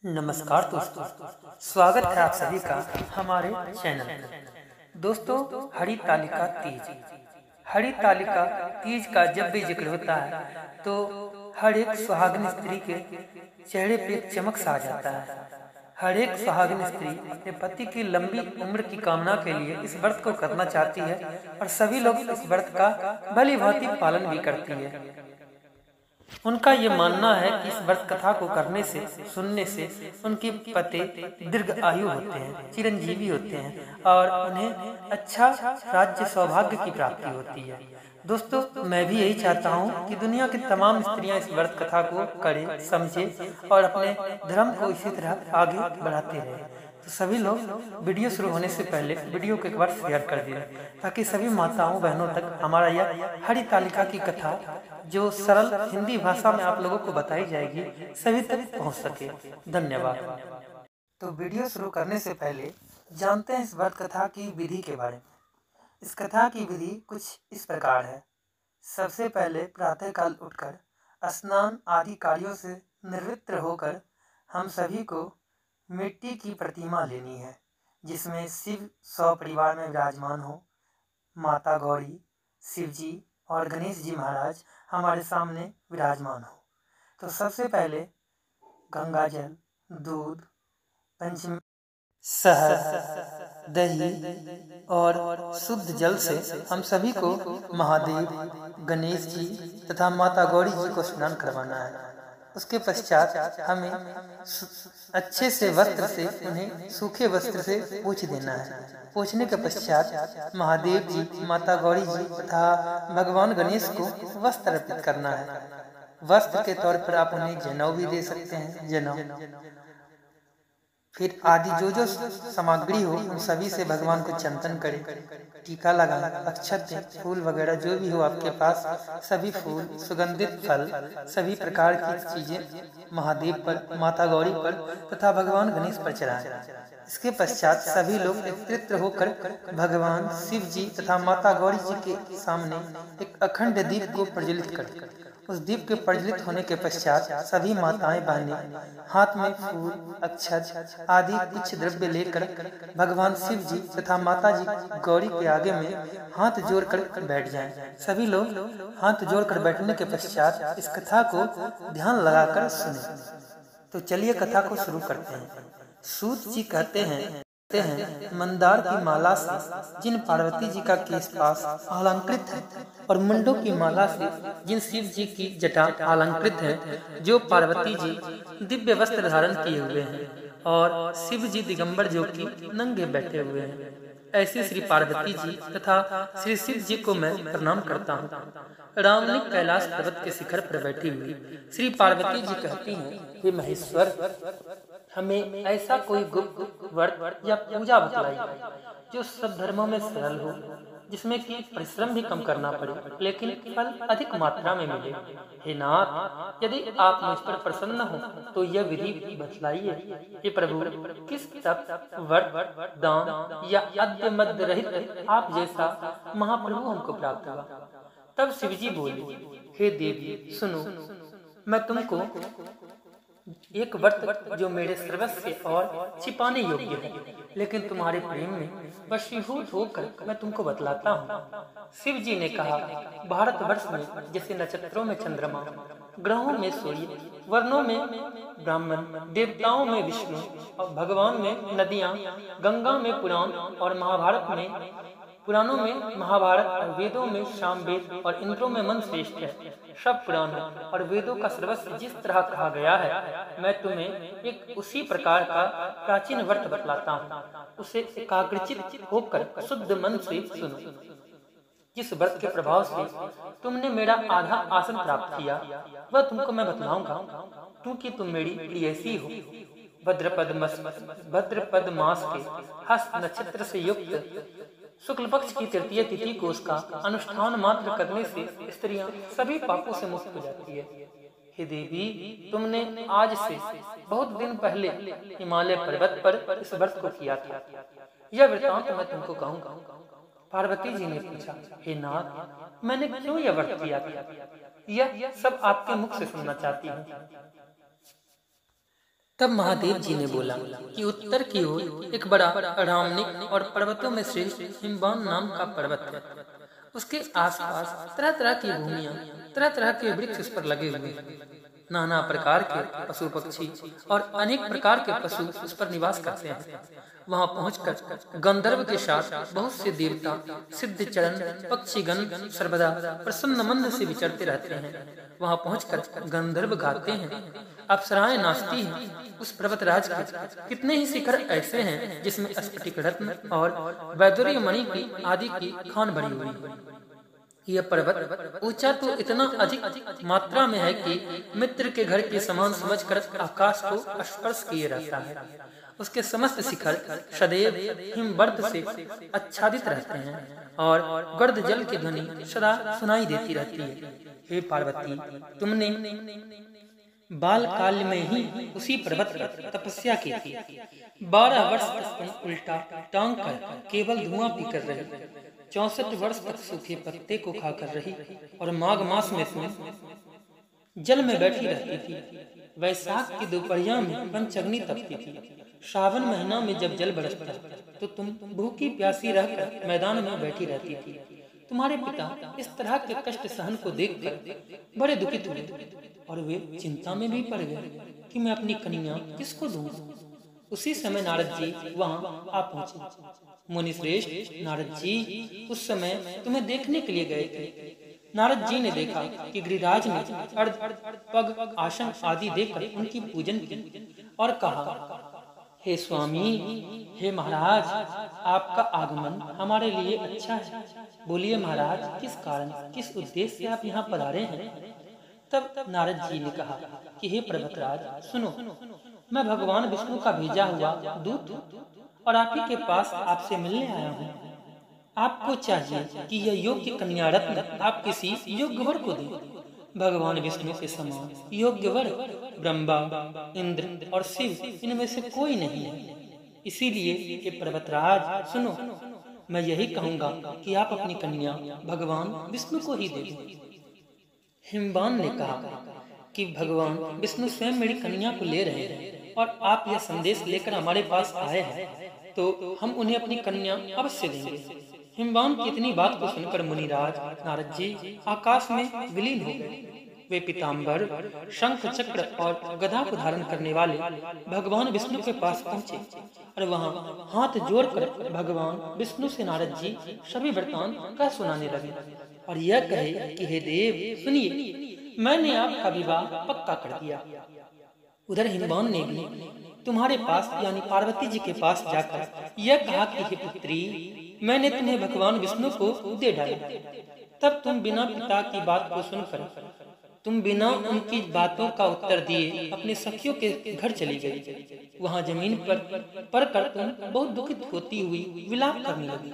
नमस्कार दोस्तों, स्वागत है आप सभी का हमारे चैनल पर। दोस्तों, हरितालिका तीज। हरितालिका तीज का जब भी जिक्र होता है तो हर एक सुहागिन स्त्री के चेहरे पे एक चमक सा आ जाता है। हर एक सुहागिन स्त्री अपने पति की लंबी उम्र की कामना के लिए इस व्रत को करना चाहती है और सभी लोग इस व्रत का भली भांति पालन भी करती है। उनका ये मानना है कि इस व्रत कथा को करने से, सुनने से उनके पति दीर्घ आयु होते हैं, चिरंजीवी होते हैं और उन्हें अच्छा राज्य सौभाग्य की प्राप्ति होती है। दोस्तों, मैं भी यही चाहता हूँ कि दुनिया की तमाम स्त्रियां इस व्रत कथा को करें, समझें और अपने धर्म को इसी तरह आगे बढ़ाते रहें। तो सभी लोग वीडियो शुरू होने से पहले वीडियो को एक बार शेयर कर दिए ताकि सभी माताओं बहनों तक हमारा यह हरितालिका की कथा जो सरल हिंदी भाषा में आप लोगों को बताई जाएगी सभी तक पहुंच सके। धन्यवाद। तो वीडियो शुरू करने से पहले जानते हैं इस व्रत कथा की विधि के बारे में। इस कथा की विधि कुछ इस प्रकार है। सबसे पहले प्रातःकाल उठकर स्नान आदि कार्यों से निवृत्त होकर हम सभी को मिट्टी की प्रतिमा लेनी है जिसमें शिव सपरिवार में विराजमान हो, माता गौरी, शिव जी और गणेश जी महाराज हमारे सामने विराजमान हो। तो सबसे पहले गंगा जल, दूध, पंचमी, शहद, दही और शुद्ध जल से हम सभी को महादेव, गणेश जी तथा माता गौरी जी को स्नान करवाना है। उसके पश्चात हमें अच्छे से वस्त्र से उन्हें सूखे वस्त्र से पोंछ देना है। पोंछने के पश्चात महादेव जी, माता गौरी जी तथा भगवान गणेश को वस्त्र अर्पित करना है। वस्त्र के तौर पर आप उन्हें जनेऊ भी दे सकते हैं, जनेऊ। फिर आदि जो सामग्री हो उन सभी से भगवान को चंदन करें, टीका लगाएं, अक्षत दें, फूल वगैरह जो भी हो आपके पास, सभी फूल, सुगंधित फल, सभी प्रकार की चीजें महादेव पर, माता गौरी पर तथा भगवान गणेश पर चढ़ाएं। इसके पश्चात सभी लोग एकत्रित होकर भगवान शिव जी तथा माता गौरी जी के सामने एक अखंड दीप को प्रज्वलित करें। उस दीप के प्रज्वलित होने के पश्चात सभी माताएं बहनें हाथ में फूल, अक्षत आदि कुछ द्रव्य लेकर भगवान शिव जी तथा माता जी गौरी के आगे में हाथ जोड़कर बैठ जाएं। सभी लोग हाथ जोड़कर बैठने के पश्चात इस कथा को ध्यान लगाकर सुने। तो चलिए कथा को शुरू करते हैं। सूत जी कहते हैं मंदार की माला से जिन पार्वती जी का केश पास अलंकृत है और मुंडों की माला से जिन शिव जी की जटा अलंकृत है, जो पार्वती जी दिव्य वस्त्र धारण किए हुए हैं और शिव जी दिगंबर जो कि नंगे बैठे हुए हैं, ऐसे श्री पार्वती जी तथा श्री शिव जी को मैं प्रणाम करता हूँ। राम ने कैलाश पर्वत के शिखर पर बैठी हुई श्री पार्वती जी कहती हैं, हे महेश्वर, हमें ऐसा कोई गुप्त व्रत या पूजा बतलाइए जो सब धर्मों में सरल हो, जिसमें कि परिश्रम भी कम करना पड़े लेकिन फल अधिक मात्रा में मिले। हे नाथ, यदि आप मुझ पर प्रसन्न हो तो यह विधि बतलाइए। हे प्रभु, किस तप, व्रत, दान या अद्य मध्य रहित आप जैसा महाप्रभु हमको प्राप्त हुआ। तब शिवजी बोले, हे देवी सुनो, मैं तुमको एक व्रत जो मेरे सर्वस्व और छिपाने योग्य है, लेकिन तुम्हारे प्रेम में वशीभूत होकर मैं तुमको बतलाता हूँ। शिव जी ने कहा, भारतवर्ष में जैसे नक्षत्रों में चंद्रमा, ग्रहों में सूर्य, वर्णों में ब्राह्मण, देवताओं में विष्णु और भगवान में नदियाँ, गंगा में पुराण और महाभारत में पुराणों में महाभारत और वेदों में सामवेद और इंद्रों में मन श्रेष्ठ है। सब पुराणों और वेदों का सर्वस्व जिस तरह कहा गया है, मैं तुम्हें एक उसी प्रकार का प्राचीन व्रत बतलाता हूँ। उसे एकाग्रचित होकर शुद्ध मन से सुनो। जिस व्रत के प्रभाव से तुमने मेरा आधा आसन प्राप्त किया वह तुमको मैं बतलाऊंगा, क्योंकि तुम मेरी प्रियसी हो। भद्रपद मास के हस्त नक्षत्र से युक्त शुक्ल पक्ष की तृतीय तिथि को उसका अनुष्ठान मात्र करने से स्त्रियां सभी पापों से मुक्त हो जाती है। हे देवी, तुमने आज से बहुत दिन पहले हिमालय पर्वत पर इस व्रत को किया था। यह वृतांत मैं तुमको कहूँगा। पार्वती जी ने पूछा, हे नाथ, मैंने क्यों यह व्रत किया था? यह सब आपके मुख से सुनना चाहती हूँ। तब महादेव जी ने बोला कि उत्तर की ओर एक बड़ा रामनिक और पर्वतों में श्रेष्ठ हिमवान नाम का पर्वत है। उसके आसपास तरह तरह की भूमियां, तरह तरह के वृक्ष उस पर लगे हुए हैं। नाना प्रकार के पशु पक्षी और अनेक प्रकार के पशु उस पर निवास करते हैं। वहां पहुंचकर गंधर्व के साथ बहुत से देवता, सिद्ध चरण, पक्षीगण सर्वदा प्रसन्न मंद से विचरते रहते हैं। वहां पहुंचकर गंधर्व गाते हैं, अप्सराएं नाचती हैं। उस पर्वतराज के कितने ही शिखर ऐसे हैं जिसमें स्फटिक रत्न और वैदुर्य मणि की आदि की खान भरी हुई है। यह पर्वत ऊंचा तो इतना अधिक मात्रा में है कि मित्र के घर के समान समझकर आकाश को स्पर्श किए रहता है। उसके समस्त शिखर सदैव हिमवर्त से आच्छादित रहते हैं और गर्द जल की ध्वनि सदा सुनाई देती रहती है। हे पार्वती, तुमने बाल काल में ही उसी पर्वत पर तपस्या की थी। 12 वर्ष तक उल्टा टांग कर केवल धुआं पीकर रही, 64 वर्ष तक सूखे पत्ते को खाकर रही और माघ मास में तुम जल में बैठी रहती थी। वैशाख की दोपहरिया में पंचअग्नि तपती थी। श्रावण महीना में जब जल बरसता तो तुम भूखी प्यासी रहकर मैदान में बैठी रहती थी। तुम्हारे पिता इस तरह के कष्ट सहन को देखकर बड़े दुखित हुए और वे चिंता में भी पड़ गए कि मैं अपनी कन्या किसको दूं। उसी समय नारद जी वहां आ पहुंचे। मुनि श्रेष्ठ नारद जी उस समय तुम्हें देखने के लिए गए थे। नारद जी ने देखा कि गिरिराज ने अर्ध पग आसन आदि देकर उनकी पूजन की और कहा, हे स्वामी, हे महाराज, आपका आगमन हमारे लिए अच्छा है। बोलिए महाराज, किस कारण, किस उद्देश्य से आप यहाँ पधारे हैं? तब नारद जी ने कहा कि हे पर्वतराज, सुनो, मैं भगवान विष्णु का भेजा हुआ दूत और आप ही के पास आपसे मिलने आया हूँ। आपको चाहिए कि यह योग्य कन्या रत्न आप किसी योग्य वर को दें। भगवान विष्णु के समान योग्य वर ब्रह्मा, इंद्र और शिव इनमें से कोई नहीं है। इसीलिए ये पर्वतराज सुनो, मैं यही कहूंगा कि आप अपनी कन्या भगवान विष्णु को ही दे दें। हिमवान ने कहा कि भगवान विष्णु स्वयं मेरी कन्या को ले रहे हैं और आप यह संदेश लेकर हमारे पास आए हैं तो हम उन्हें अपनी कन्या अवश्य देंगे। हिमवान की इतनी बात को सुनकर मुनिराज नारद जी आकाश में विलीन हो गए। वे पीताम्बर, शंख चक्र और गदा को धारण करने वाले भगवान विष्णु के पास पहुंचे और वहां हाथ जोड़कर भगवान विष्णु से नारद जी सभी वृत्तांत कह सुनाने लगे और यह कहे कि हे देव सुनिए, मैंने आपका विवाह पक्का कर दिया। उधर हिमवान ने भी तुम्हारे पास यानी पार्वती जी के पास जाकर यह कहा कि हे पुत्री, मैंने तुम्हें भगवान विष्णु को दे डाला। तब तुम बिना पिता की बात को सुनकर, तुम बिना उनकी बातों का उत्तर दिए अपने सखियों के घर चली गई। वहां जमीन पर कर तुम बहुत दुखित होती हुई विलाप करने लगी।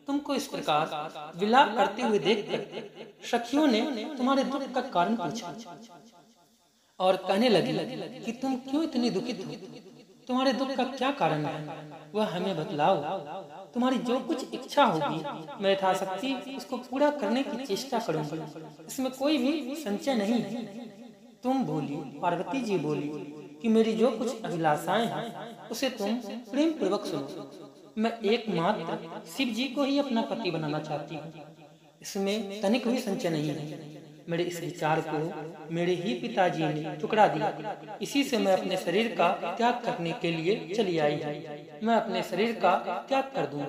तुमको इस प्रकार विलाप करते हुए देखकर सखियों ने तुम्हारे दुख का कारण पूछा और कहने लगी कि तुम क्यों इतनी दुखित हो, तुम्हारे दुख का क्या कारण है, वह हमें बतलाओ। तुम्हारी जो कुछ इच्छा होगी मैं यथाशक्ति उसको पूरा करने की चेष्टा करूंगी, इसमें कोई भी संचय नहीं है। तुम बोली, पार्वती जी बोली कि मेरी जो कुछ अभिलाषाएं हैं उसे तुम प्रेम पूर्वक सुनो। मैं एकमात्र शिव जी को ही अपना पति बनाना चाहती हूँ, इसमें तनिक भी संचय नहीं है। मेरे इस विचार को मेरे ही पिताजी ने टुकड़ा दिया, इसी से मैं अपने शरीर का त्याग करने के लिए चली आई है। मैं अपने शरीर का त्याग कर दूं।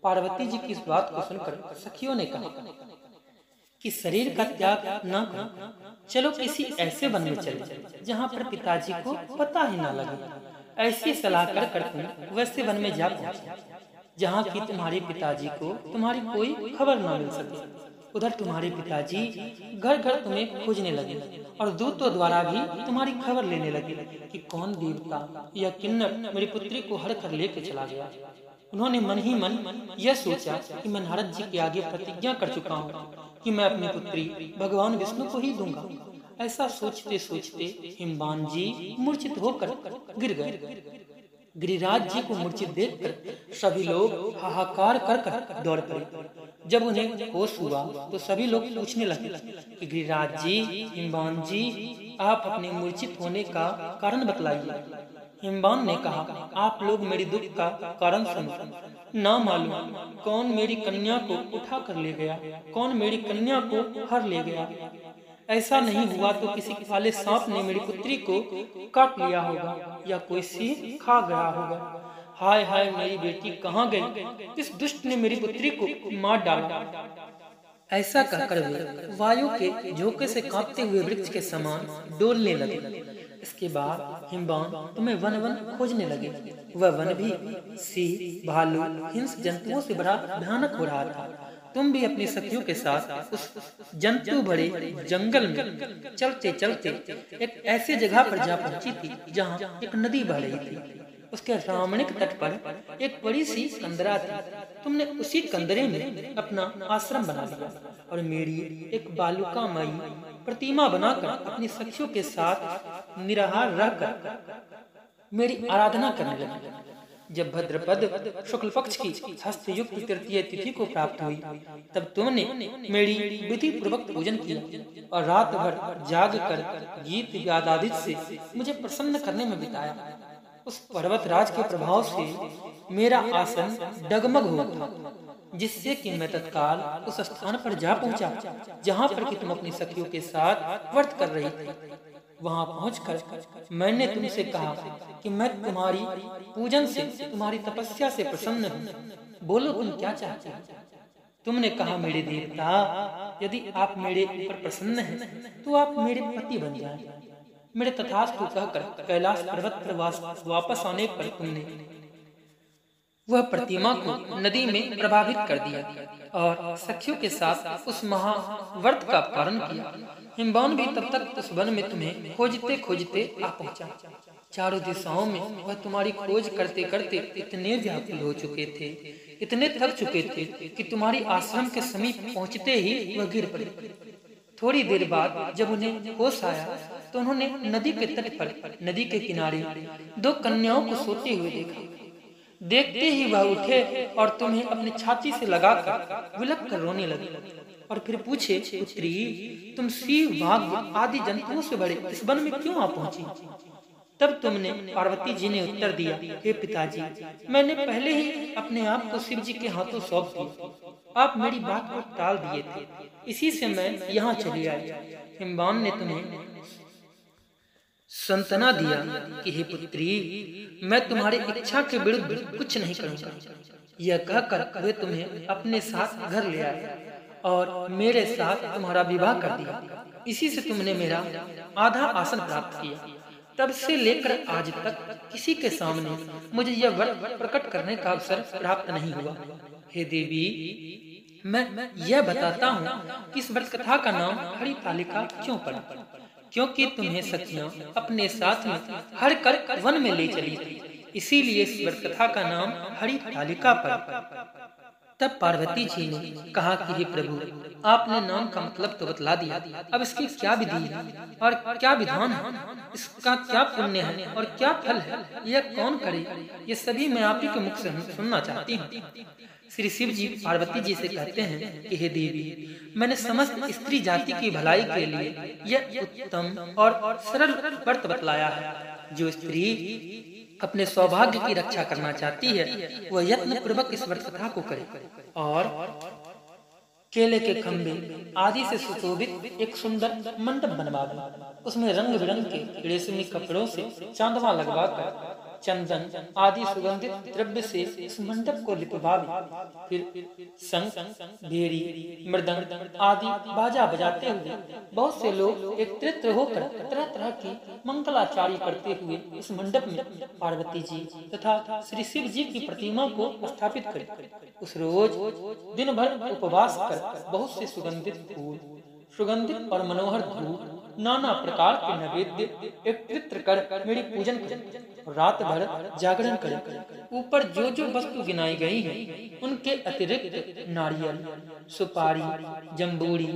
पार्वती जी की इस बात को सुनकर सखियों ने कहा कि शरीर का त्याग न करो, चलो किसी ऐसे वन में चले जहाँ पर पिताजी को पता ही न लगे। ऐसी सलाह कर तुम वैसे वन में जा पहुंचे जहाँ की तुम्हारे पिताजी को तुम्हारी कोई खबर न मिल सके। उधर तुम्हारे पिताजी घर घर तुम्हें खोजने लगे और दूतों द्वारा भी तुम्हारी खबर लेने लगे कि कौन देवता या किन्नर मेरी पुत्री को हर कर लेके चला गया। उन्होंने मन ही मन यह सोचा कि मैं नारद जी के आगे प्रतिज्ञा कर चुका हूँ कि मैं अपनी पुत्री भगवान विष्णु को ही दूंगा। ऐसा सोचते सोचते हिमवान जी मूर्छित होकर गिर गए। गिरिराज जी को मूर्छित देखकर सभी लोग हाहाकार कर दौड़ पड़े। जब उन्हें होश हुआ तो सभी लोग पूछने लगे कि गिरिराज जी, हिमवान जी, आप अपने मूर्छित होने का कारण बतलाइए। हिमवान ने कहा, आप लोग मेरी दुख का कारण सुनो। ना मालूम कौन मेरी कन्या को उठा कर ले गया, कौन मेरी कन्या को हर ले गया। ऐसा नहीं हुआ तो किसी काले सांप ने मेरी पुत्री को काट लिया होगा या कोई सिंह खा गया होगा। हाय हाय, मेरी बेटी कहाँ गई? इस दुष्ट ने मेरी पुत्री को मार डाला। ऐसा कहकर वे वायु के झोंके से कांपते हुए वृक्ष के समान डोलने लगे। इसके बाद हिमवान तुम्हें वन वन खोजने लगे। वह वन भी सिंह, भालू, हिंस जंतुओं से बड़ा भयानक हो रहा था। तुम भी अपनी सखियों के साथ उस जंतु भरे जंगल में चलते चलते एक ऐसे जगह पर जा पहुंची थी जहां एक नदी बह रही थी। उसके रामणिक तट पर एक बड़ी सी कंदरा थी। तुमने उसी कंदरे में अपना आश्रम बना दिया और मेरी एक बालुकामयी प्रतिमा बनाकर अपनी सखियों के साथ निराहार रहकर मेरी आराधना करने लगी। जब भद्रपद शुक्ल पक्ष की हस्तयुक्त तृतीय तिथि को प्राप्त हुई, तब तुमने मेरी विधि पूर्वक पूजन किया और रात भर जाग कर गीत गादादित से मुझे प्रसन्न करने में बिताया। उस पर्वतराज के प्रभाव से मेरा आसन डगमग हुआ था, जिससे कि मैं तत्काल उस स्थान पर जा पहुंचा जहां पर कि तुम अपनी सखियों के साथ व्रत कर रही थी। वहां पहुंचकर मैंने तुमसे कहा कि मैं तुम्हारी पूजन से, तुम्हारी तपस्या से प्रसन्न हूँ। बोलो तुम क्या चाहते हो? तुमने कहा, मेरे देवता, यदि आप मेरे ऊपर प्रसन्न हैं तो आप मेरे पति बन जाएं। मेरे तथास्तु कहकर कैलाश पर्वत पर वापस आने पर तुमने वह प्रतिमा को नदी में प्रभावित कर दिया और सखियों के साथ उस महाव्रत का पालन किया। हिमवान भी तब तक उस वन में तुम्हें खोजते खोजते आ पहुंचा। चारों दिशाओं में वह तुम्हारी खोज करते करते इतने व्याकुल हो चुके थे, इतने थक चुके थे कि तुम्हारी आश्रम के समीप पहुंचते ही वह गिर पड़े। थोड़ी देर बाद जब उन्हें होश आया तो उन्होंने नदी के तट पर, नदी के किनारे दो कन्याओं को सोते हुए देखा। देखते ही वह उठे और तुम्हें अपनी छाती से लगाकर विलक कर रोने लगे और फिर पूछे, पुत्री, तुम सिंह, बाघ आदि जंतुओं से बड़े इस वन में क्यों आ पहुंची? तब तुमने, पार्वती जी ने उत्तर दिया, हे पिताजी, मैंने पहले ही अपने आप को शिव जी के हाथों सौंप दिया। आप मेरी बात को टाल दिए थे, इसी से मैं यहाँ चली आई। हिमवान ने तुम्हें संतना दिया कि हे पुत्री, मैं तुम्हारी इच्छा के विरुद्ध कुछ नहीं करूंगा। यह कहकर वे तुम्हें अपने साथ घर ले आए और मेरे साथ तुम्हारा विवाह कर दिया। इसी से तुमने मेरा आधा आसन प्राप्त किया। तब से लेकर आज तक किसी के सामने मुझे यह व्रत प्रकट करने का अवसर प्राप्त नहीं हुआ। हे देवी, मैं यह बताता हूँ कि इस व्रत कथा का नाम हरितालिका क्यों पड़ा, क्योंकि तुम्हें सखियां अपने साथ में हर कर वन में ले चली थी, इसीलिए इस व्रत कथा का नाम हरितालिका पड़ा। तब पार्वती जी ने कहा कि हे प्रभु, आपने नाम का मतलब तो बतला दिया, अब इसकी क्या विधि है और क्या विधान है, इसका क्या पुण्य है और क्या फल है, यह कौन करे, ये सभी मैं आप ही के मुख से सुनना चाहती हूँ। श्री शिव जी पार्वती जी से कहते हैं कि हे देवी, मैंने समस्त स्त्री जाति की भलाई के लिए यह उत्तम और सरल व्रत बतलाया है। जो स्त्री अपने सौभाग्य की रक्षा करना चाहती है वह यत्न पूर्वक इस व्रत कथा को करे और केले के खंभे आदि से सुशोभित एक सुंदर मंडप बनवावे, उसमें रंग बिरंग के रेशमी कपड़ों से चांदवा लगवाकर चंदन आदि सुगंधित द्रव्य से इस मंडप को लिपवावे। फिर शंख, भेरी, मृदंग आदि बाजा बजाते हुए बहुत से लोग एकत्रित होकर तरह तरह की मंगलाचारी करते हुए इस मंडप में पार्वती जी तथा श्री शिव जी की प्रतिमा को स्थापित करें। उस रोज दिन भर उपवास कर बहुत से सुगंधित फूल, सुगंधित और मनोहर धूप, नाना प्रकार के नैवेद्य एकत्रित कर मेरी पूजन करें, रात भर जागरण करें। ऊपर जो जो वस्तु गिनाई गई है उनके अतिरिक्त नारियल, सुपारी, जम्बूरी,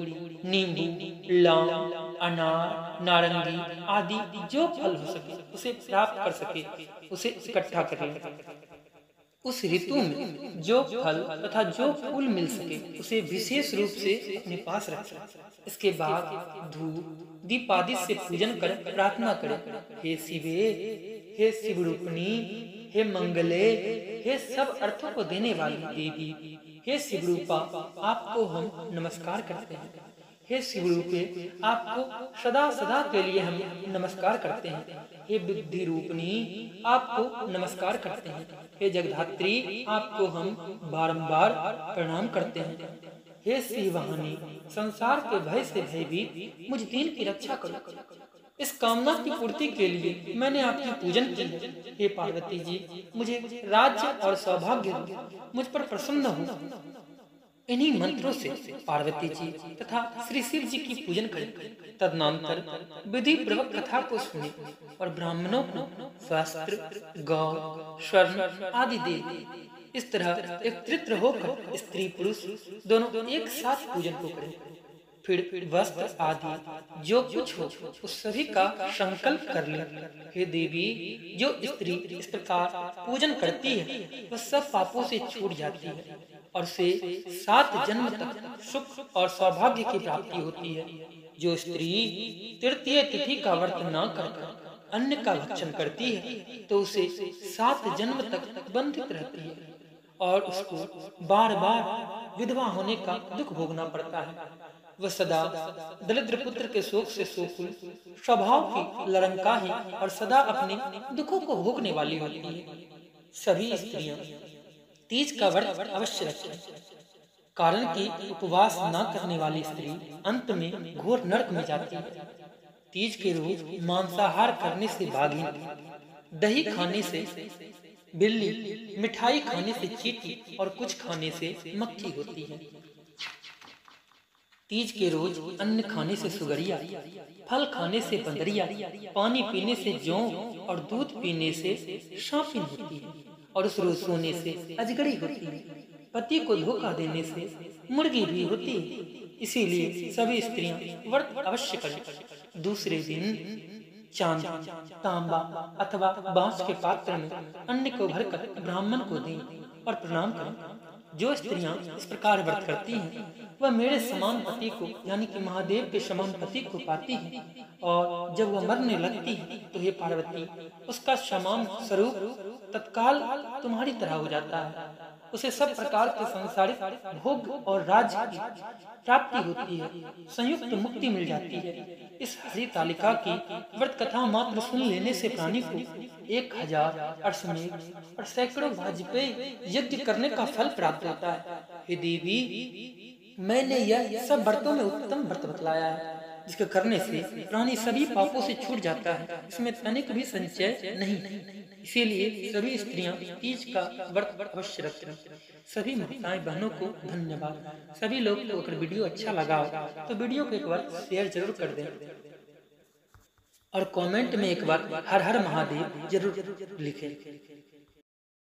नींबू, लौंग, अनार, नारंगी आदि जो फल हो सके उसे प्राप्त कर सके उसे इकट्ठा करें। उस ऋतु में जो फल तथा जो फूल मिल सके उसे विशेष रूप से अपने पास रखें। इसके बाद धूप दीप आदि से पूजन कर प्रार्थना करें, हे शिवे, हे शिवरूपिणी, हे मंगले, हे सब अर्थों को देने वाली देवी, हे शिवरूपा, आपको हम नमस्कार करते हैं। हे शिवरूपे, आपको सदा सदा के लिए हम नमस्कार करते हैं। हे बुद्धि रूपिणी, आपको नमस्कार करते हैं। हे जगधात्री, आपको हम बारंबार प्रणाम करते हैं। हे शिववाहिनी, संसार के भय से भयभीत मुझ दीन की रक्षा करो। इस कामना की पूर्ति के लिए मैंने आपकी पूजन की है। हे पार्वती जी, मुझे राज्य और सौभाग्य दो, मुझ पर प्रसन्न हो। इन्हीं मंत्रों से पार्वती जी तथा श्री शिव जी की पूजन करें। तदनंतर विधि पूर्वक कथा को सुने और ब्राह्मणों को वस्त्र, गौ, स्वर्ण आदि दे। इस तरह एकत्रित होकर स्त्री पुरुष दोनों एक साथ पूजन को करें। फिर वस्त्र आदि जो कुछ हो उस सभी का संकल्प कर ले। हे देवी, जो स्त्री इस प्रकार पूजन करती है वह सब पापों से छूट जाती है और से 7 जन्म तक सुख और सौभाग्य की प्राप्ति होती है। जो स्त्री तृतीय तिथि का व्रत न कर अन्न का भक्षण करती है तो उसे 7 जन्म तक बंधित रहती है और उसको बार बार विधवा होने का दुख भोगना पड़ता है। वह सदा दरिद्र पुत्र के शोक से शोकुल, स्वभाव की लड़ंकाही और सदा अपने दुखों को भोगने वाली होती है। सभी स्त्रियां तीज का व्रत अवश्य रखें, कारण कि उपवास न करने वाली स्त्री अंत में घोर नरक में जाती है। तीज के रोज मांसाहार करने से बाघिन, दही खाने से बिल्ली, मिठाई खाने से चींटी और कुछ खाने से मक्खी होती है। तीज के रोज अन्न खाने से सुगरिया, फल खाने से बंदरिया, पानी पीने से जौं और दूध पीने से शापिन होती है और उस रोज सोने से अजगरी होती है। पति को धोखा देने से मुर्गी भी होती है। इसीलिए सभी स्त्रियां व्रत अवश्य करें। दूसरे दिन चांदी, तांबा अथवा बांस के पात्र में अन्न को भरकर ब्राह्मण को दें और प्रणाम करें। जो स्त्रियां इस प्रकार व्रत करती हैं वह मेरे समान पति को यानी कि महादेव के समान पति को पाती है और जब वह मरने लगती है तो हे पार्वती, उसका समान स्वरूप तत्काल तुम्हारी तरह हो जाता है। उसे सब प्रकार के सांसारिक भोग और राज्य की प्राप्ति होती है, संयुक्त मुक्ति मिल जाती है। इस हरि तालिका की व्रत कथा मात्र सुन लेने से प्राणी को 1000 अश्वमेध और सैकड़ों वाजपेयी यज्ञ करने का फल प्राप्त होता है। हे देवी, मैंने यह सब व्रतों में उत्तम व्रत बतलाया है जिसके करने से प्राणी सभी पापों से छूट जाता है, इसमें तनिक भी संचय नहीं। इसीलिए सभी स्त्रियां तीज का व्रत अवश्य रखें। सभी माताएं बहनों को धन्यवाद। सभी लोग को अगर वीडियो अच्छा लगा हो तो वीडियो को एक बार शेयर जरूर कर दें और कमेंट में एक बार हर हर महादेव जरूर लिखें।